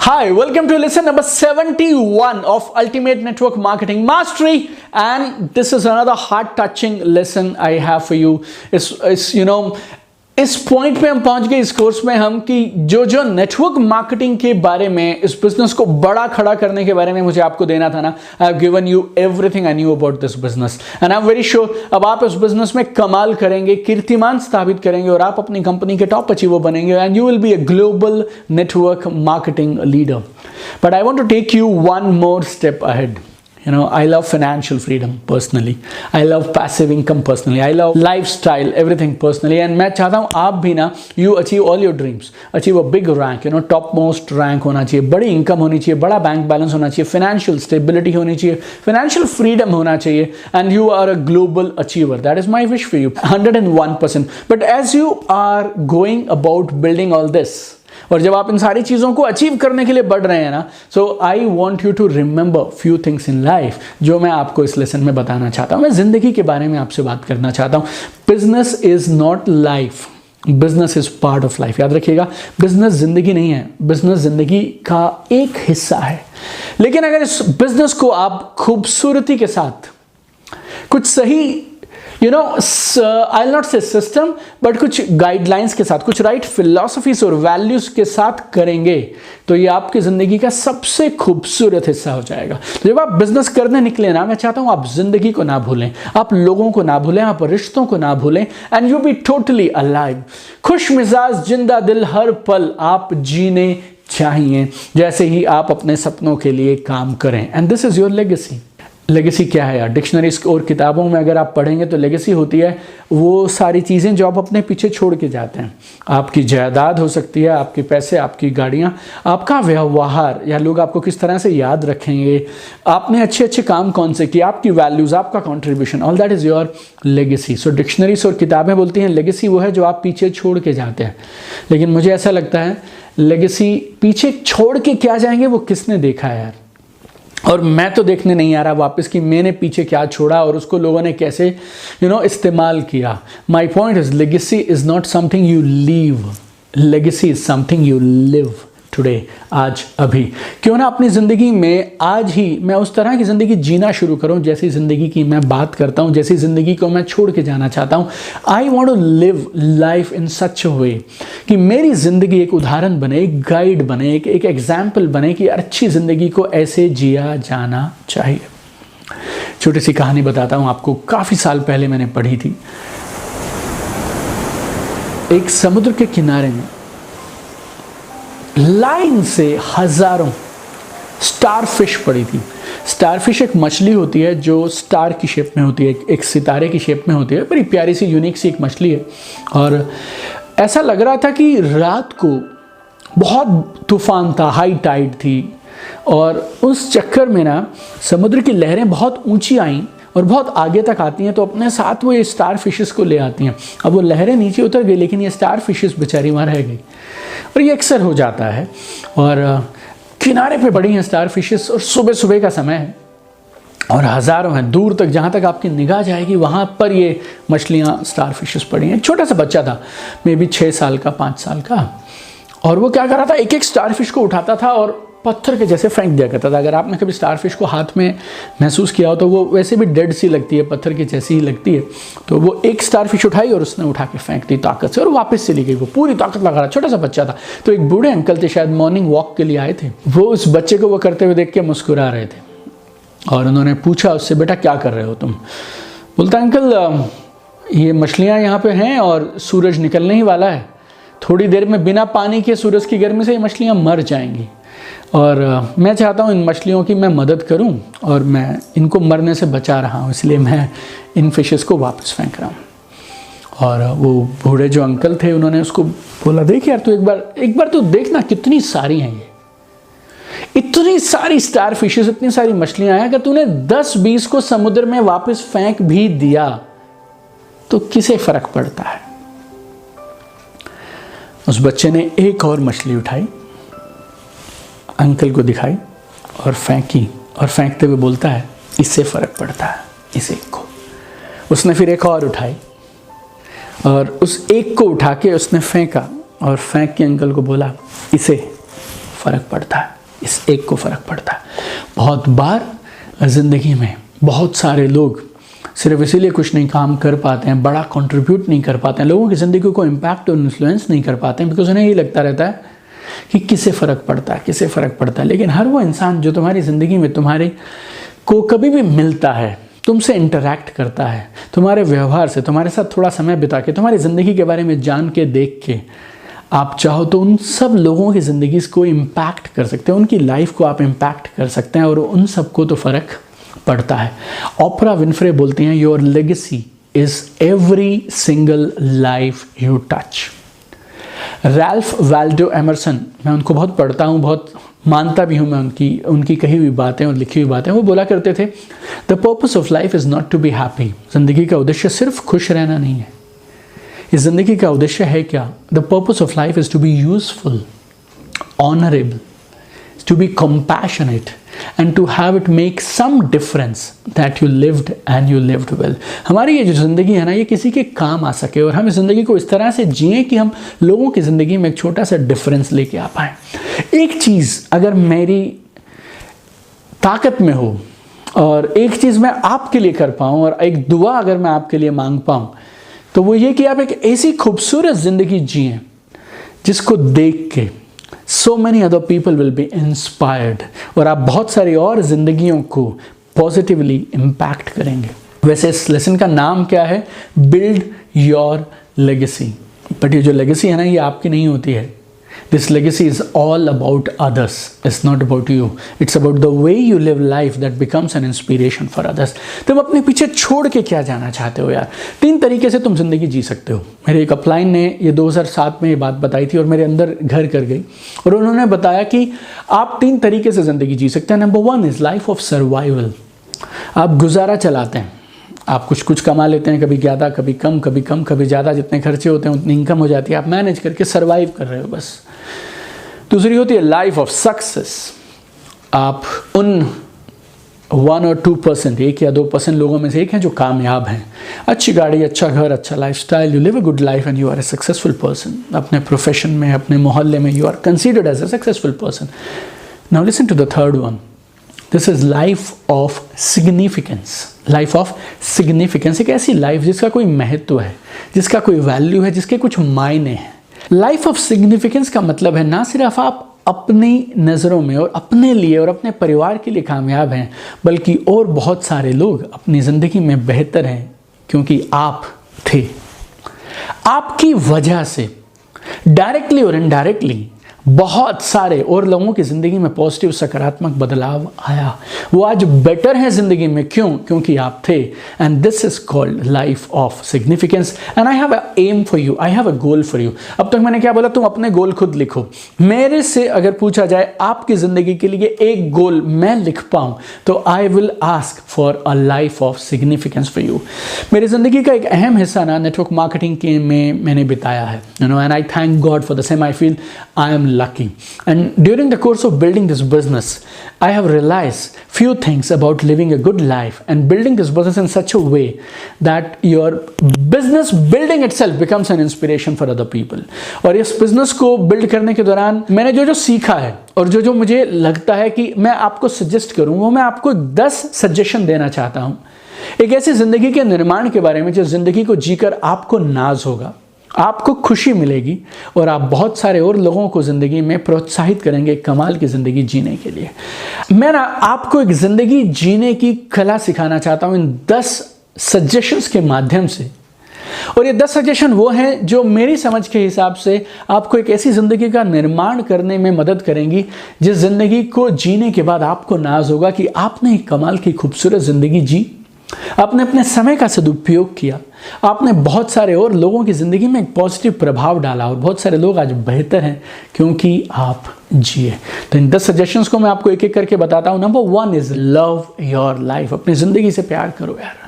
Hi, welcome to lesson number 71 of Ultimate Network Marketing Mastery, and this is another heart-touching lesson I have for you. इस point पे हम पहुंच गए इस course में हम कि जो नेटवर्क मार्केटिंग के बारे में, इस बिजनेस को बड़ा खड़ा करने के बारे में मुझे आपको देना था ना, I have given you everything I knew about this business and I am very sure अब आप इस बिजनेस में कमाल करेंगे, कीर्तिमान स्थापित करेंगे और आप अपनी कंपनी के टॉप अचीवर बनेंगे and you will be a global network marketing leader. But I want to take you one more step ahead. I love financial freedom personally. I love passive income personally. I love lifestyle, everything personally. And मैं चाहता हूँ आप भी ना, you achieve all your dreams, achieve a big rank, top most rank होना चाहिए, बड़ी income होनी चाहिए, बड़ा bank balance होना चाहिए, financial stability होनी चाहिए, financial freedom होना चाहिए, and you are a global achiever. That is my wish for you, 101%. But as you are going about building all this, और जब आप इन सारी चीज़ों को अचीव करने के लिए बढ़ रहे हैं ना, so I want you to remember few things in life जो मैं आपको इस लेसन में बताना चाहता हूँ. मैं जिंदगी के बारे में आपसे बात करना चाहता हूँ. Business is not life, business is part of life. याद रखिएगा, बिजनेस जिंदगी नहीं है, बिजनेस जिंदगी का एक हिस्सा है. लेकिन अगर इस बिजनेस को आप खूबसूरती के साथ कुछ सही I'll not say system, but कुछ गाइडलाइंस के साथ, कुछ राइट फिलॉसफीज और वैल्यूज के साथ करेंगे तो ये आपकी जिंदगी का सबसे खूबसूरत हिस्सा हो जाएगा. जब आप बिजनेस करने निकले ना, मैं चाहता हूं आप जिंदगी को ना भूलें, आप लोगों को ना भूलें, आप रिश्तों को ना भूलें, and you be totally alive. खुश मिजाज, जिंदा दिल, हर पल आप जीने चाहिए जैसे ही आप अपने सपनों के लिए काम करें. And this is your legacy. Legacy क्या है यार? डिक्शनरीज और किताबों में अगर आप पढ़ेंगे तो लेगेसी होती है वो सारी चीज़ें जो आप अपने पीछे छोड़ के जाते हैं. आपकी जायदाद हो सकती है, आपके पैसे, आपकी गाड़ियाँ, आपका व्यवहार, या लोग आपको किस तरह से याद रखेंगे, आपने अच्छे अच्छे काम कौन से किए, आपकी वैल्यूज़, आपका contribution, all that is your legacy. So dictionaries और किताबें बोलती हैं लेगेसी वो है जो आप पीछे छोड़ के जाते हैं. लेकिन मुझे ऐसा लगता है लेगेसी पीछे छोड़ के क्या जाएंगे वो किसने देखा है यार? और मैं तो देखने नहीं आ रहा वापस कि मैंने पीछे क्या छोड़ा और उसको लोगों ने कैसे इस्तेमाल किया. My point is legacy is not something you leave, legacy is something you live today, आज, अभी. क्यों ना अपनी ज़िंदगी में आज ही मैं उस तरह की ज़िंदगी जीना शुरू करूं जैसी ज़िंदगी की मैं बात करता हूं, जैसी ज़िंदगी को मैं छोड़ के जाना चाहता हूं. I want to live life in such a way कि मेरी ज़िंदगी एक उदाहरण बने, एक गाइड बने, एक एग्जाम्पल बने कि अच्छी ज़िंदगी को ऐसे जिया जाना चाहिए. छोटी सी कहानी बताता हूँ आपको. काफ़ी साल पहले मैंने पढ़ी थी. एक समुद्र के किनारे में लाइन से हजारों स्टारफिश पड़ी थी. स्टारफिश एक मछली होती है जो स्टार की शेप में होती है, एक सितारे की शेप में होती है. बड़ी प्यारी सी यूनिक सी एक मछली है. और ऐसा लग रहा था कि रात को बहुत तूफान था, हाई टाइड थी, और उस चक्कर में ना समुद्र की लहरें बहुत ऊंची आईं और बहुत आगे तक आती हैं, तो अपने साथ वो ये स्टार फिशेस को ले आती हैं. अब वो लहरें नीचे उतर गई लेकिन ये स्टार फिशेस बेचारी वहाँ रह गई. और ये अक्सर हो जाता है. और किनारे पे पड़ी हैं स्टार फिशेस और सुबह सुबह का समय है और हज़ारों हैं, दूर तक जहाँ तक आपकी निगाह जाएगी वहाँ पर ये मछलियाँ स्टार फिशेस पड़ी हैं. एक छोटा सा बच्चा था, मे बी 6 साल का, 5 साल का, और वो क्या कर रहा था, एक एक स्टार फिश को उठाता था और पत्थर के जैसे फेंक दिया करता था. अगर आपने कभी स्टारफिश को हाथ में महसूस किया हो तो वो वैसे भी डेड सी लगती है, पत्थर की जैसी ही लगती है. तो वो एक स्टारफिश उठाई और उसने उठा के फेंक दी ताकत से और वापस चली गई. वो पूरी ताकत लगा रहा, छोटा सा बच्चा था. तो एक बूढ़े अंकल थे, शायद मॉर्निंग वॉक के लिए आए थे. वो उस बच्चे को वो करते हुए देख के मुस्कुरा रहे थे और उन्होंने पूछा उससे, बेटा क्या कर रहे हो तुम? बोलता, अंकल ये मछलियाँ यहाँ पर हैं और सूरज निकलने ही वाला है, थोड़ी देर में बिना पानी के सूरज की गर्मी से ये मछलियाँ मर जाएंगी और मैं चाहता हूँ इन मछलियों की मैं मदद करूँ और मैं इनको मरने से बचा रहा हूँ, इसलिए मैं इन फिशेस को वापस फेंक रहा हूँ. और वो बूढ़े जो अंकल थे उन्होंने उसको बोला, देख यार तू एक बार तू देखना कितनी सारी हैं, ये इतनी सारी स्टार फिशेस, इतनी सारी मछलियाँ हैं. अगर तूने 10-20 को समुद्र में वापस फेंक भी दिया तो किसे फर्क पड़ता है? उस बच्चे ने एक और मछली उठाई, अंकल को दिखाई और फेंकी, और फेंकते हुए बोलता है, इससे फ़र्क पड़ता है, इस एक को. उसने फिर एक और उठाई और उस एक को उठा के उसने फेंका और फेंक के अंकल को बोला, इसे फ़र्क पड़ता है, इस एक को फ़र्क पड़ता है। बहुत बार ज़िंदगी में बहुत सारे लोग सिर्फ इसीलिए कुछ नहीं काम कर पाते हैं, बड़ा कंट्रीब्यूट नहीं कर पाते हैं, लोगों की ज़िंदगी को इम्पैक्ट और इन्फ्लुएंस नहीं कर पाते हैं, बिकॉज उन्हें ये लगता रहता है कि किससे फ़र्क पड़ता है, किससे फ़र्क पड़ता है। लेकिन हर वो इंसान जो तुम्हारी ज़िंदगी में तुम्हारे को कभी भी मिलता है, तुमसे इंटरैक्ट करता है, तुम्हारे व्यवहार से, तुम्हारे साथ थोड़ा समय बिता के, तुम्हारी ज़िंदगी के बारे में जान के, देख के, आप चाहो तो उन सब लोगों की ज़िंदगी को इम्पैक्ट कर सकते हैं, उनकी लाइफ को आप इम्पैक्ट कर सकते हैं और उन सबको तो फ़र्क पड़ता है। ओपरा विनफ्रे बोलती हैं, your legacy is every single life you touch. Ralph Waldo Emerson, मैं उनको बहुत पढ़ता हूँ, बहुत मानता भी हूँ मैं उनकी कही हुई बातें और लिखी हुई बातें। वो बोला करते थे, the purpose of life is not to be happy. ज़िंदगी का उद्देश्य सिर्फ खुश रहना नहीं है। इस ज़िंदगी का उद्देश्य है क्या? The purpose of life is to be useful, honourable, to be compassionate and to have it make some difference that you lived and you lived well। हमारी ये जो ज़िंदगी है ना, ये किसी के काम आ सके और हम इस ज़िंदगी को इस तरह से जिए कि हम लोगों की ज़िंदगी में एक छोटा सा डिफरेंस लेके आ पाएँ। एक चीज़ अगर मेरी ताकत में हो और एक चीज़ मैं आपके लिए कर पाऊँ और एक दुआ अगर मैं आपके लिए मांग पाऊँ, तो वो ये कि आप एक ऐसी खूबसूरत ज़िंदगी जिएँ जिसको देख के so many other people will be inspired और आप बहुत सारी और ज़िंदगियों को पॉजिटिवली इम्पैक्ट करेंगे। वैसे इस लेसन का नाम क्या है? Build your legacy. बट ये जो लेगेसी है ना, ये आपकी नहीं होती है। This legacy is all about others, it's not about you, it's about the way you live life that becomes an inspiration for others. तुम अपने पीछे छोड़ के क्या जाना चाहते हो यार? 3 तरीके से तुम जिंदगी जी सकते हो। मेरे एक अपलाइन ने ये 2007 में ये बात बताई थी और मेरे अंदर घर कर गई और उन्होंने बताया कि आप 3 तरीके से ज़िंदगी जी सकते हैं। Number 1 is life of survival. आप गुजारा चलाते हैं, आप कुछ कमा लेते हैं, कभी ज़्यादा कभी कम, कभी ज़्यादा, जितने खर्चे होते हैं उतनी इनकम हो जाती है, आप मैनेज करके सर्वाइव कर रहे हो बस। दूसरी होती है लाइफ ऑफ सक्सेस। आप उन 1 और 2%, 1 या 2% लोगों में से एक हैं जो कामयाब हैं। अच्छी गाड़ी, अच्छा घर, अच्छा lifestyle, you live a good life and you are a successful person. अपने प्रोफेशन में, अपने मोहल्ले में you are considered as a successful person. Now listen to the third one. This is life of significance. Life of significance, एक ऐसी life जिसका कोई महत्व है, जिसका कोई वैल्यू है, जिसके कुछ मायने हैं। लाइफ ऑफ सिग्निफिकेंस का मतलब है ना सिर्फ आप अपनी नज़रों में और अपने लिए और अपने परिवार के लिए कामयाब हैं, बल्कि और बहुत सारे लोग अपनी ज़िंदगी में बेहतर हैं क्योंकि आप थे। आपकी वजह से डायरेक्टली और इनडायरेक्टली बहुत सारे और लोगों की ज़िंदगी में पॉजिटिव, सकारात्मक बदलाव आया। वो आज बेटर है ज़िंदगी में। क्यों? क्योंकि आप थे। And this is called life of significance. And I have a aim for you, I have a goal for you. अब तक मैंने क्या बोला? तुम अपने गोल खुद लिखो। मेरे से अगर पूछा जाए आपकी ज़िंदगी के लिए एक गोल मैं लिख पाऊँ, तो I will ask for a life of significance for you. मेरी ज़िंदगी का एक अहम हिस्सा ना नेटवर्क मार्केटिंग के में मैंने बिताया है, you know, and I thank God for the same. I feel I am lucky, and during the course of building this business I have realized few things about living a good life and building this business in such a way that your business building itself becomes an inspiration for other people। और इस business को build करने के दौरान मैंने जो सीखा है और जो मुझे लगता है कि मैं आपको सजेस्ट करूं, वो मैं आपको 10 सजेशन देना चाहता हूं। एक ऐसी जिंदगी के निर्माण के बारे में जो जिंदगी को जीकर आपको नाज होगा, आपको खुशी मिलेगी और आप बहुत सारे और लोगों को ज़िंदगी में प्रोत्साहित करेंगे कमाल की ज़िंदगी जीने के लिए। मैं ना आपको एक ज़िंदगी जीने की कला सिखाना चाहता हूँ इन 10 सजेशंस के माध्यम से। और ये 10 सजेशन वो हैं जो मेरी समझ के हिसाब से आपको एक ऐसी ज़िंदगी का निर्माण करने में मदद करेंगी जिस ज़िंदगी को जीने के बाद आपको नाज होगा कि आपने एक कमाल की खूबसूरत ज़िंदगी जी, आपने अपने समय का सदुपयोग किया, आपने बहुत सारे और लोगों की ज़िंदगी में एक पॉजिटिव प्रभाव डाला और बहुत सारे लोग आज बेहतर हैं क्योंकि आप जिए। तो इन 10 सजेशंस को मैं आपको एक एक करके बताता हूँ। Number 1 is love your life. अपनी ज़िंदगी से प्यार करो यार।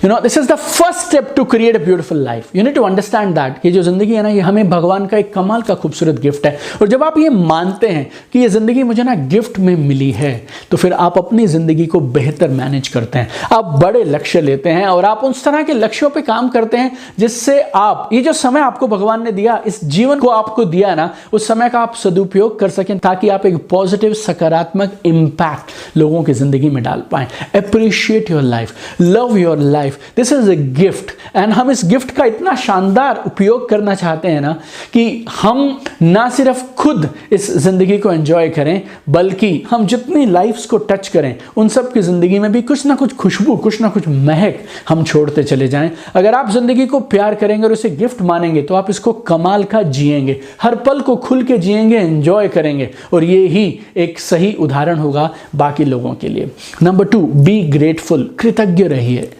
This is the first step to create a beautiful life. You need to understand that ये जो जिंदगी है ना, ये हमें भगवान का एक कमाल का खूबसूरत गिफ्ट है. और जब आप ये मानते हैं कि ये जिंदगी मुझे ना गिफ्ट में मिली है, तो फिर आप अपनी जिंदगी को बेहतर मैनेज करते हैं. आप बड़े लक्ष्य लेते हैं और आप उस तरह के लक्ष्यों पे काम करते हैं जिससे आप ये जो समय आपको भगवान ने दिया, इस जीवन को आपको दिया ना, उस समय का आप सदुपयोग कर सकें ताकि आप एक पॉजिटिव सकारात्मक इंपैक्ट लोगों की जिंदगी में डाल पाएं. Appreciate your life, love your life. This is a gift and हम इस गिफ्ट का इतना शानदार उपयोग करना चाहते हैं ना कि हम ना सिर्फ खुद इस जिंदगी को एंजॉय करें, बल्कि हम जितनी लाइफ्स को टच करें उन सब की जिंदगी में भी कुछ ना कुछ खुशबू, कुछ ना कुछ महक हम छोड़ते चले जाएं. अगर आप जिंदगी को प्यार करेंगे और उसे गिफ्ट मानेंगे तो आप इसको कमाल का जिएंगे, हर पल को खुल के जिएंगे, एंजॉय करेंगे. और ये ही एक सही उदाहरण होगा बाकी लोगों के लिए. Number 2, be grateful. कृतज्ञ रहिए.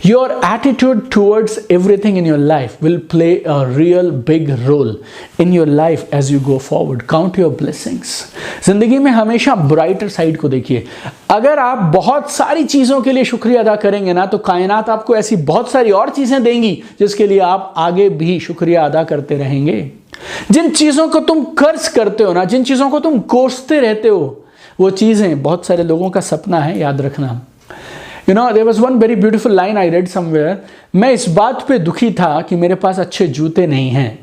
Your attitude towards everything in your life will play a real big role in your life as you go forward. Count your blessings. जिंदगी में हमेशा ब्राइटर साइड को देखिए. अगर आप बहुत सारी चीज़ों के लिए शुक्रिया अदा करेंगे ना, तो कायनात आपको ऐसी बहुत सारी और चीज़ें देंगी जिसके लिए आप आगे भी शुक्रिया अदा करते रहेंगे. जिन चीज़ों को तुम कर्ज करते हो ना, जिन चीज़ों को तुम कोसते रहते हो, वो चीज़ें बहुत सारे लोगों का सपना है, याद रखना. there was one very beautiful line I read somewhere. मैं इस बात पे दुखी था कि मेरे पास अच्छे जूते नहीं हैं,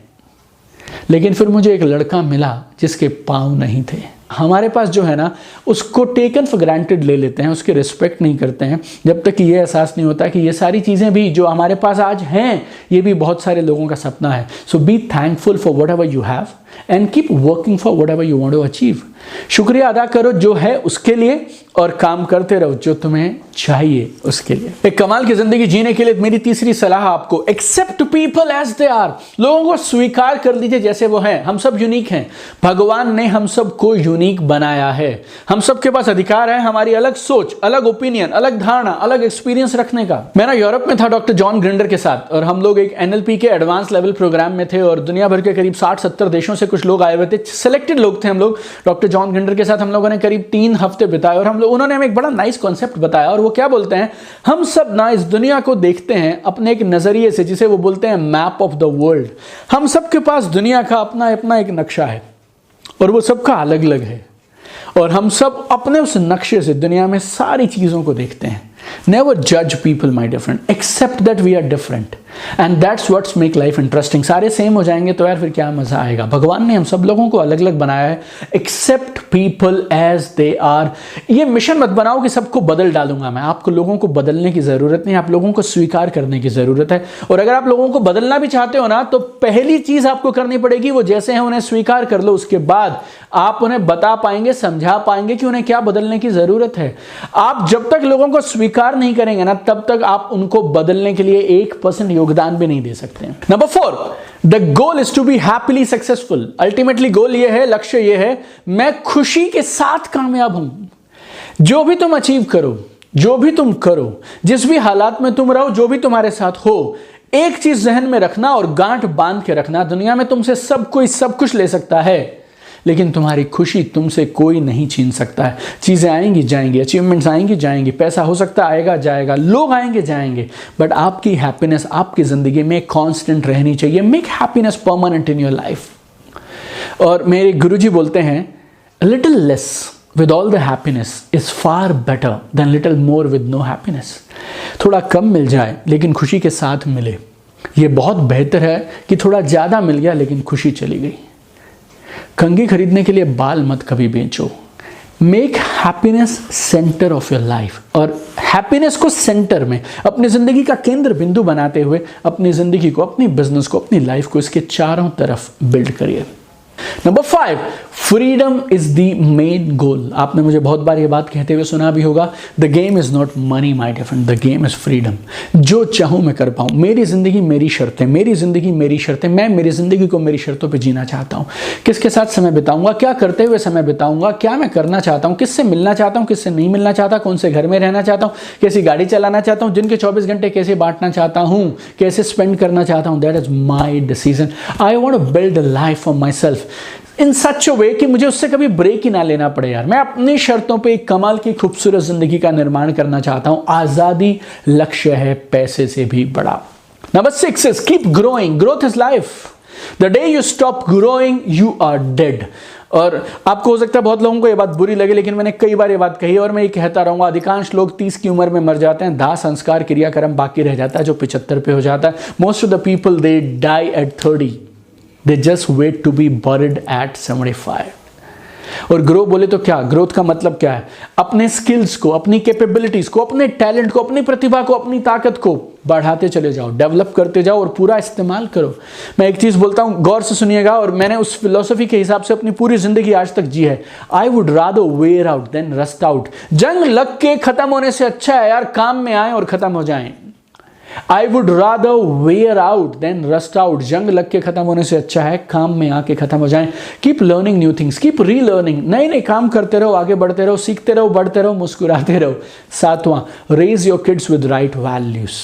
लेकिन फिर मुझे एक लड़का मिला जिसके पाँव नहीं थे. हमारे पास जो है ना, उसको टेकन फॉर ग्रांटेड ले लेते हैं, उसकी रिस्पेक्ट नहीं करते हैं, जब तक कि ये एहसास नहीं होता कि ये सारी चीज़ें भी जो हमारे पास आज हैं, ये भी बहुत सारे लोगों का सपना है. So be thankful for whatever you have and keep working for whatever you want to achieve. शुक्रिया अदा करो जो है उसके लिए और काम करते रहो जो तुम्हें चाहिए उसके लिए. एक कमाल की जिंदगी जीने के लिए मेरी तीसरी सलाह आपको, accept people as they are. लोगों को स्वीकार कर लीजिए जैसे वो हैं. हम सब यूनिक हैं. भगवान ने हम सबको यूनिक बनाया है. हम सबके पास अधिकार है हमारी अलग सोच, अलग ओपिनियन, अलग धारणा, अलग एक्सपीरियंस रखने का. मैं ना यूरोप में था डॉक्टर जॉन ग्रिंडर के साथ, और हम लोग एक NLP के एडवांस लेवल प्रोग्राम में थे, और दुनिया भर के करीब 60-70 देशों से कुछ लोग आए हुए थे. सिलेक्टेड लोग थे हम लोग. डॉक्टर जॉन ग्रिंडर के साथ हम लोगों ने करीब 3 हफ्ते बिताए, और उन्होंने हमें एक बड़ा नाइस कॉन्सेप्ट बताया. और वो क्या बोलते हैं, हम सब ना इस दुनिया को देखते हैं अपने एक नजरिए से, जिसे वो बोलते हैं मैप ऑफ द वर्ल्ड. हम सबके पास दुनिया का अपना अपना एक नक्शा है, और वो सबका अलग अलग है, और हम सब अपने उस नक्शे से दुनिया में सारी चीजों को देखते हैं. Never judge people, my dear friend. Accept that we are different, and that's what's make life interesting. सारे सेम हो जाएंगे तो यार फिर क्या मजा आएगा. भगवान ने हम सब लोगों को अलग अलग बनाया है. Accept people as they are. ये मिशन मत बनाओ कि सबको बदल डालूंगा मैं. आपको लोगों को बदलने की जरूरत नहीं, आप लोगों को स्वीकार करने की जरूरत है. और अगर आप लोगों को बदलना भी चाहते हो ना, तो पहली चीज आपको करनी पड़ेगी, वो जैसे हैं उन्हें स्वीकार कर लो. उसके बाद आप उन्हें बता पाएंगे, समझा पाएंगे कि उन्हें क्या बदलने की जरूरत है. आप जब तक लोगों को स्वीकार नहीं करेंगे ना, तब तक आप उनको बदलने के लिए 1% योगदान भी नहीं दे सकते. Number 4, the goal is to be happily successful. Ultimately goal ये है, लक्ष्य ये है, मैं खुशी के साथ कामयाब हूं. जो भी तुम अचीव करो, जो भी तुम करो, जिस भी हालात में तुम रहो, जो भी तुम्हारे साथ हो, एक चीज जहन में रखना और गांठ बांध के रखना, दुनिया में तुमसे सब कोई सब कुछ ले सकता है, लेकिन तुम्हारी खुशी तुमसे कोई नहीं छीन सकता है. चीज़ें आएंगी जाएंगी, अचीवमेंट्स आएंगी जाएंगी, पैसा हो सकता है आएगा जाएगा, लोग आएंगे जाएंगे, बट आपकी हैप्पीनेस आपकी ज़िंदगी में कांस्टेंट रहनी चाहिए. Make happiness permanent in your life. और मेरे गुरुजी बोलते हैं, little less with all the happiness is far better than little more with no happiness. थोड़ा कम मिल जाए लेकिन खुशी के साथ मिले, ये बहुत बेहतर है कि थोड़ा ज़्यादा मिल गया लेकिन खुशी चली गई. कंघी खरीदने के लिए बाल मत कभी बेचो. Make happiness centre of your life, और हैप्पीनेस को सेंटर में, अपनी जिंदगी का केंद्र बिंदु बनाते हुए अपनी जिंदगी को, अपनी बिजनेस को, अपनी लाइफ को इसके चारों तरफ बिल्ड करिए. Number 5, freedom is the main goal. आपने मुझे बहुत बार ये बात कहते हुए सुना भी होगा, the game is not money my dear friend, the game is freedom. जो चाहूं मैं कर पाऊं. मेरी जिंदगी मेरी शर्तें, मेरी जिंदगी मेरी शर्तें. मैं मेरी जिंदगी को मेरी शर्तों पे जीना चाहता हूं. किसके साथ समय बिताऊंगा, क्या करते हुए समय बिताऊंगा, क्या मैं करना चाहता हूं, किससे मिलना चाहता हूं, किससे नहीं मिलना चाहता, कौन से घर में रहना चाहता हूं, कैसी गाड़ी चलाना चाहता हूं, दिन के 24 घंटे कैसे बांटना चाहता हूं, कैसे स्पेंड करना चाहता हूं. That is my decision. I want to build a life for myself. In such a way कि मुझे उससे कभी ब्रेक ही ना लेना पड़े यार। मैं अपनी शर्तों पे एक कमाल की खूबसूरत जिंदगी का निर्माण करना चाहता हूं। आजादी लक्ष्य है पैसे से भी बड़ा। Number 6 is keep growing, growth is life. The day you stop growing you are dead. और आपको हो सकता है बहुत लोगों को ये बात बुरी लगे, लेकिन मैंने कई बार ये बात कही और मैं ये कहता रहूंगा। अधिकांश लोग 30 की उम्र में मर जाते हैं, दाह संस्कार क्रियाक्रम बाकी रह जाता है जो 75 पे हो जाता है। Most of the people they die at 30, they just wait to be buried at 75। और ग्रो बोले तो क्या, ग्रोथ का मतलब क्या है? अपने स्किल्स को, अपनी कैपेबिलिटीज को, अपने टैलेंट को, अपनी प्रतिभा को, अपनी ताकत को बढ़ाते चले जाओ, डेवलप करते जाओ और पूरा इस्तेमाल करो। मैं एक चीज बोलता हूं, गौर से सुनिएगा, और मैंने उस फिलॉसफी के हिसाब से अपनी पूरी जिंदगी आज तक जी है। I would rather wear out than rust out. जंग लग के खत्म होने से अच्छा है यार काम में आए और खत्म हो जाएं। I would rather wear out than rust out. जंग लग के खत्म होने से अच्छा है काम में आके खत्म हो जाएं। Keep learning new things, keep relearning. नए नए काम करते रहो, आगे बढ़ते रहो, सीखते रहो, बढ़ते रहो, मुस्कुराते रहो। 7वां, raise your kids with right values.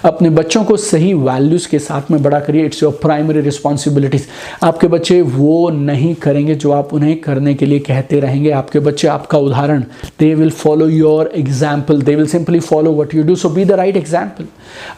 अपने बच्चों को सही वैल्यूज के साथ में बड़ा करिए। It's your primary responsibilities. आपके बच्चे वो नहीं करेंगे जो आप उन्हें करने के लिए कहते रहेंगे। आपके बच्चे आपका उदाहरण, they will follow your example, they will simply follow what you do. So be the right example.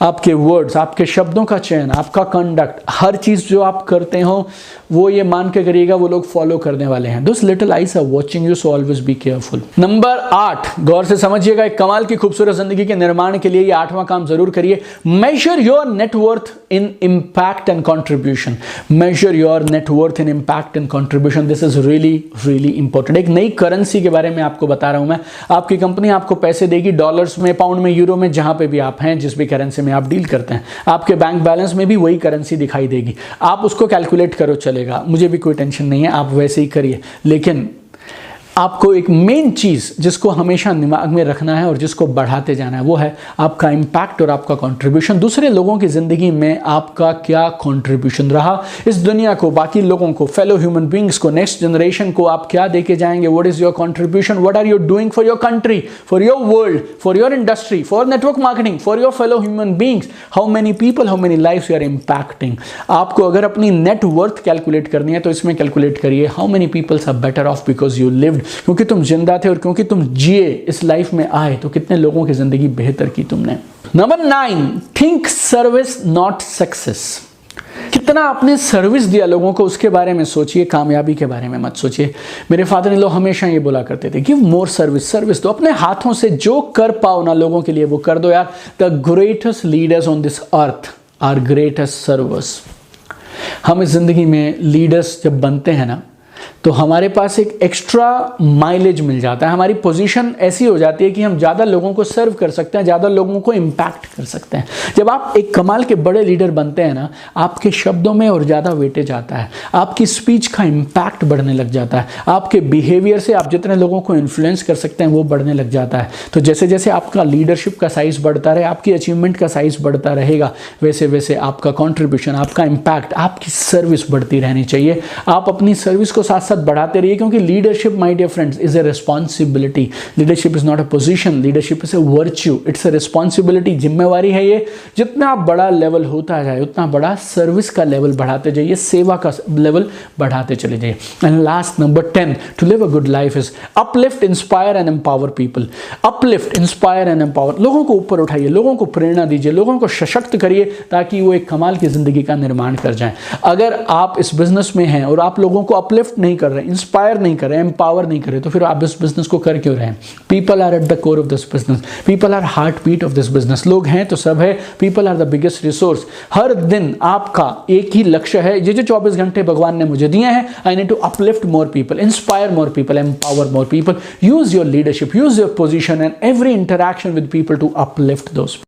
आपके वर्ड्स, आपके शब्दों का चयन, आपका कंडक्ट, हर चीज जो आप करते हो वो ये मान के करिएगा वो लोग फॉलो करने वाले हैं। Those little eyes are watching you, so always be careful. Number 8, गौर से समझिएगा, एक कमाल की खूबसूरत जिंदगी के निर्माण के लिए ये 8वां काम जरूर करिए। Major your net worth in impact and contribution. Major your net worth in impact and contribution. This is really really important. एक नई करेंसी के बारे में आपको बता रहा हूं मैं। आपकी कंपनी आपको पैसे देगी डॉलर्स में, पाउंड में, यूरो में, जहां पे भी आप हैं, जिस भी करेंसी में आप डील करते हैं। आपके बैंक बैलेंस में भी वही करेंसी दिखाई देगी। आप उसको कैलकुलेट करो, चलेगा, मुझे भी कोई टेंशन नहीं है, आप वैसे ही करिए। लेकिन आपको एक मेन चीज जिसको हमेशा दिमाग में रखना है और जिसको बढ़ाते जाना है वो है आपका इम्पैक्ट और आपका कंट्रीब्यूशन। दूसरे लोगों की जिंदगी में आपका क्या कंट्रीब्यूशन रहा, इस दुनिया को, बाकी लोगों को, फेलो ह्यूमन बींग्स को, नेक्स्ट जनरेशन को आप क्या देके जाएंगे? What is your contribution? What are you doing for your country, for your world, for your industry, for network marketing, for your fellow human beings? How many people, how many lives you are impacting? आपको अगर अपनी net worth calculate करनी है तो इसमें calculate करिए how many peoples are better off because you lived. क्योंकि तुम जिंदा थे और क्योंकि तुम जिए, इस लाइफ में आए, तो कितने लोगों की जिंदगी बेहतर की तुमने। Number 9, think service not success. कितना आपने सर्विस दिया लोगों को उसके बारे में सोचिए, कामयाबी के बारे में मत सोचिए। मेरे फादर इन लॉ हमेशा ये बोला करते थे, गिव मोर सर्विस, सर्विस दो। अपने हाथों से जो कर पाओ ना लोगों के लिए वो कर दो यार। The greatest leaders on this earth are greatest servers. हम इस जिंदगी में लीडर्स जब बनते हैं ना तो हमारे पास एक एक्स्ट्रा माइलेज मिल जाता है। हमारी पोजीशन ऐसी हो जाती है कि हम ज़्यादा लोगों को सर्व कर सकते हैं, ज़्यादा लोगों को इम्पैक्ट कर सकते हैं। जब आप एक कमाल के बड़े लीडर बनते हैं ना, आपके शब्दों में और ज़्यादा वेटेज आता है, आपकी स्पीच का इम्पैक्ट बढ़ने लग जाता है, आपके बिहेवियर से आप जितने लोगों को इन्फ्लुएंस कर सकते हैं वो बढ़ने लग जाता है। तो जैसे जैसे आपका लीडरशिप का साइज बढ़ता रहे, आपकी अचीवमेंट का साइज बढ़ता रहेगा, वैसे वैसे आपका कॉन्ट्रीब्यूशन, आपका इम्पैक्ट, आपकी सर्विस बढ़ती रहनी चाहिए। आप अपनी सर्विस को साथ साथ बढ़ाते रहिए, क्योंकि leadership, my dear friends, is a responsibility. Leadership is not a position, leadership is a virtue, it's a responsibility, जिम्मेवारी है ये। जितना बड़ा लेवल होता जाए उतना बड़ा सर्विस का लेवल बढ़ाते जाइए, सेवा का लेवल बढ़ाते चले जाइए। And last, number 10, to live a good life is uplift, inspire and empower people. Uplift, inspire and empower, लोगों को ऊपर उठाइए, लोगों को प्रेरणा दीजिए, लोगों को सशक्त करिए ताकि वो एक कमाल की जिंदगी का निर्माण कर जाएं। अगर आप इस बिजनेस में हैं और आप लोगों को अपलिफ्ट नहीं कर रहे, इंस्पायर नहीं कर रहे, एम्पावर नहीं कर रहे, तो फिर आप इस बिजनेस को कर क्यों रहे हैं? People are at the core of this business, people are heartbeat of this business. लोग हैं तो सब है, people are the biggest resource. हर दिन आपका एक ही लक्ष्य है, ये जो 24 घंटे भगवान ने मुझे दिए हैं, I need to uplift more people, inspire more people, empower more people. Use your leadership, use your position and every interaction with people to uplift those